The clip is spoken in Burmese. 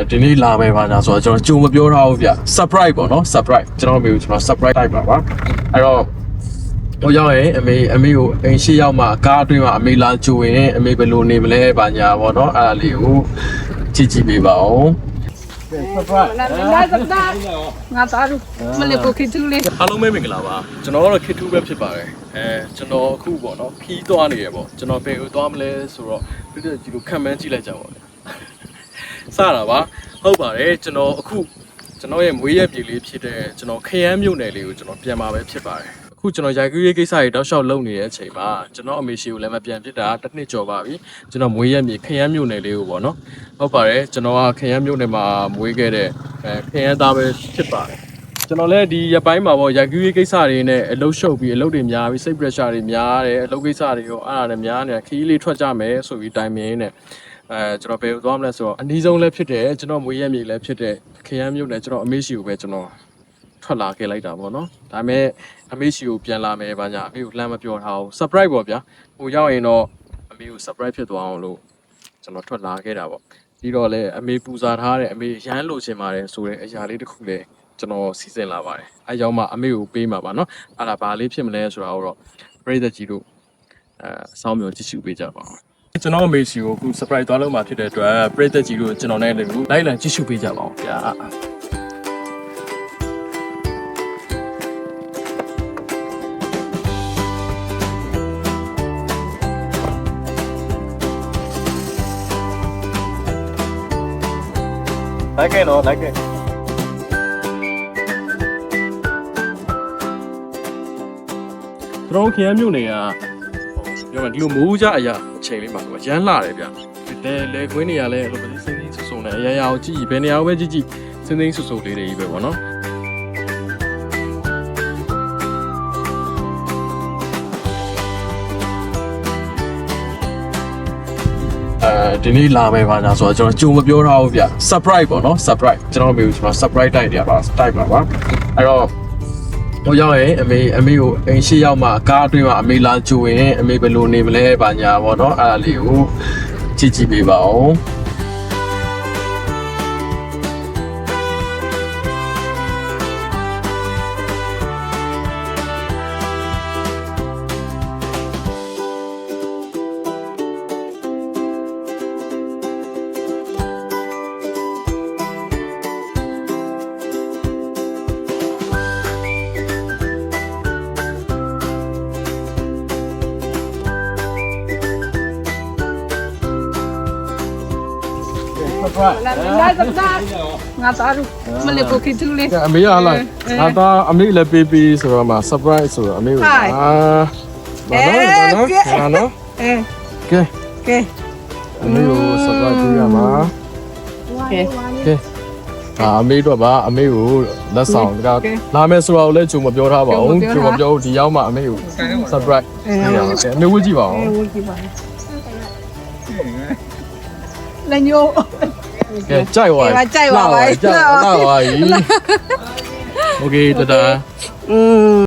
ဒီနေ့လာမယ်ပါညာဆိုတော့ကျွန်တော်ကြုံမပြောထားဘူးဗျ surprise ပေါ့နော် surprise ကျွန်တော်မျိုးကျွန်တော် surprise တိုက်ပါပါအဲ့တော့ဟိုရောက်ရင်အမေကိုအိမ်ရှိရောက်မှကားအတွင်းမှာအမေလာကြိုရင်အမေဘယ်လိုနေမလဲပါညာပေါ့နော်အဲ့ဒါလေးကိုကြည့်ပေးပါဦးငါသားတို့မလေးကိုခိတူလေး အားလုံးပဲမင်္ဂလာပါကျွန်တော်ကတော့ခိတူပဲဖြစ်ပါတယ်ကျွန်တော်အခုပေါ့နော်ခီးသွားနေရပေါ့ကျွန်တော်ဘယ်ကိုသွားမလဲဆိုတော့ဒီလိုခံမှန်းကြည့်လိုက်ကြပါဦးစတာပါဟုတ်ပါတယ်ကျွန်တော်အခုကျွန်တော်ရဲ့မွေးရက်ပြည်လေးဖြစ်တဲ့ကျွန်တော်ခရမ်းမြို့နယ်လေးကိုကျွန်တော်ပြန်มาပဲဖြစ်ပါတယ်အခုကျွန်တော်ရိုက်ကူးရေးကိစ္စတွေတောက်လျှောက်လုပ်နေတဲ့အချိန်မှာကျွန်တော်အမေရှိကိုလည်းမပြန်ဖြစ်တာတစ်နှစ်ကျော်ပါပြီကျွန်တော်မွေးရက်မြေခရမ်းမြို့နယ်လေးကိုပေါ့နော်ဟုတ်ပါတယ်ကျွန်တော်ကခရမ်းမြို့နယ်မှာမွေးခဲ့တဲ့ခရမ်းသားပဲဖြစ်ပါတယ်ကျွန်တော်လည်းဒီရက်ပိုင်းမှာပေါ့ရိုက်ကူးရေးကိစ္စတွေနဲ့အလုပ်ရှုပ်ပြီးအလုပ်တွေများပြီးစိတ် pressure တွေများတယ်အလုပ်ကိစ္စတွေရောအဲ့ဒါလည်းများနေခီးလေးထွက်ကြမယ်ဆိုပြီးတိုင်မင်းနဲ့ကျွန်တော်ဘယ်ကိုသွားမလဲဆိုတော့အနည်းဆုံးလည်းဖြစ်တယ်ကျွန်တော်မွေးရက်မြေလည်းဖြစ်တဲ့ခရမ်းမြို့နယ်ကျွန်တော်အမေရှိကိုပဲကျွန်တော်ထွက်လာခဲ့လိုက်တာပေါ့နော်ဒါပေမဲ့အမေရှိကိုပြန်လာမယ်ဘာညာအမေကိုလှမ်းမပြောထားဘူး surprise ပေါ့ဗျာဟိုရောက်ရင်တော့အမေကို surprise ဖြစ်သွားအောင်လို့ကျွန်တော်ထွက်လာခဲ့တာပေါ့ပြီးတော့လည်းအမေပူဇာထားတဲ့အမေရမ်းလို့ချင်ပါတယ်ဆိုတဲ့အရာလေးတစ်ခုလည်းကျွန်တော်စီစဉ်လာပါတယ်အဲကြောင့်မှအမေကိုပေးမှာပါနော်အဲ့ဒါဘာလေးဖြစ်မလဲဆိုတာတော့ပရိသတ်ကြီးတို့စောင်းမျိုးကြည့်ရှုပေးကြပါဦးကျွန်တော်အမေရှိကိုအခု surprise သွားလုပ်မှာဖြစ်တဲ့အတွက်ပရိသတ်ကြီးတို့ကျွန်တော်နဲ့လည်းလိုက်လံကြည့်ရှုပေးကြပါဦးဗျာလိုက်ခဲ့တော့လိုက်ခဲ့ကျွန်တော်ခရမ်းမြို့နယ်ကပြောမှဒီလိုမိုးကြအရာအချိန်လေးမှာဆိုရမ်းလာတယ်ဗျလေခွင်းနေရလဲအဲ့လိုပဲစင်းစင်းဆူဆူနဲ့အရာရာကိုကြည့်ဘယ်နေရာကိုပဲကြည့်စင်းစင်းဆူဆူလေးတွေကြီးပဲပေါ့နော်ဒီနေ့လာမယ်ပါညာဆိုတော့ကျွန်တော်ကြုံမပြောထားဘူးဗျ surprise ပေါ့နော် surprise ကျွန်တော်မျိုးကျွန်တော် surprise တိုက်တယ်ပါတိုက်ပါအဲ့တော့ဟိုရောက်ရင်အမေကိုအိမ်ရှိရောက်မှကားအတွင်းမှာအမေလာကြိုရင်အမေဘယ်လိုနေမလဲပါညာပေါ့နော်အဲ့ဒါလေးကိုကြည့်ပေးပါဦးလာစတာငါသားတို့မလေးကိုခိတူလေးအမေရလာငါသားအမေလည်းပေးဆိုတော့မှ surprise ဆိုတော့အမေကဘာနော်ကဲအမေကို surprise ပေးရမှာကဲအမေတော့ပါအမေကိုလက်ဆောင်တကလာမယ်ဆိုတော့လည်းဂျုံမပြောထားပါဘူးဂျုံမပြောဒီရောက်မှအမေကို surprise ပေးရမှာကဲအမေဝတ်ကြည့်ပါဦးလည်းညို့ကဲကြိုက်သွားပြီကြိုက်ပါပြီโอเคတဒါ